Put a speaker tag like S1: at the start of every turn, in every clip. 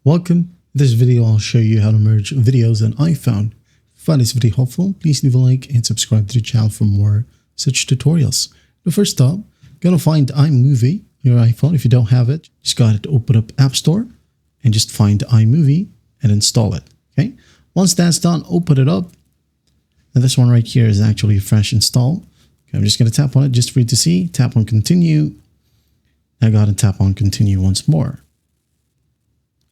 S1: Welcome. In this video, I'll show you how to merge videos on iPhone. If you find this video helpful, please leave a like and subscribe to the channel for more such tutorials. The first step, gonna find iMovie on your iPhone. If you don't have it, just gotta open up App Store and just find iMovie and install it. Okay. Once that's done, open it up. And this one right here is actually a fresh install. Okay, I'm just gonna tap on it just for you to see. Tap on continue. I gotta tap on continue once more.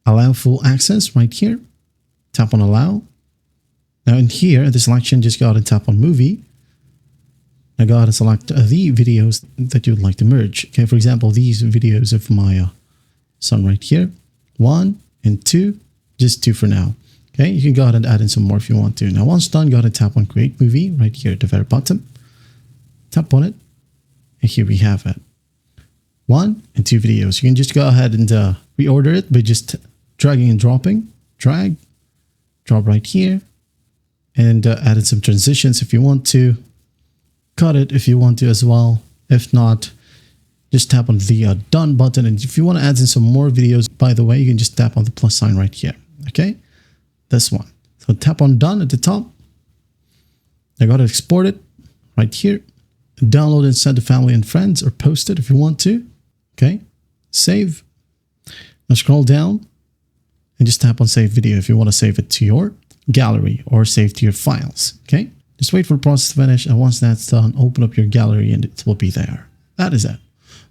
S1: Allow full access right here. Tap on allow. Now in here, the selection, just go ahead and tap on movie. I go ahead and select the videos that you would like to merge. Okay, for example, these videos of my son right here. 1 and 2, just 2 for now. Okay, you can go ahead and add in some more if you want to. Now once done, go ahead and tap on create movie right here at the very bottom. Tap on it. And here we have it. 1 and 2 videos. You can just go ahead and reorder it by just dragging and dropping. Drag, drop right here, and add in some transitions if you want to. Cut it if you want to as well. If not, just tap on the done button. And if you want to add in some more videos, by the way, you can just tap on the plus sign right here. Okay, this one. So tap on done at the top. I got to export it right here. Download and send to family and friends, or post it if you want to. Okay, save. Now scroll down and just tap on save video if you want to save it to your gallery or save to your files. Okay, just wait for the process to finish, and once that's done, open up your gallery and it will be there. That is it.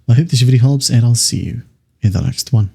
S1: I hope this video helps, and I'll see you in the next one.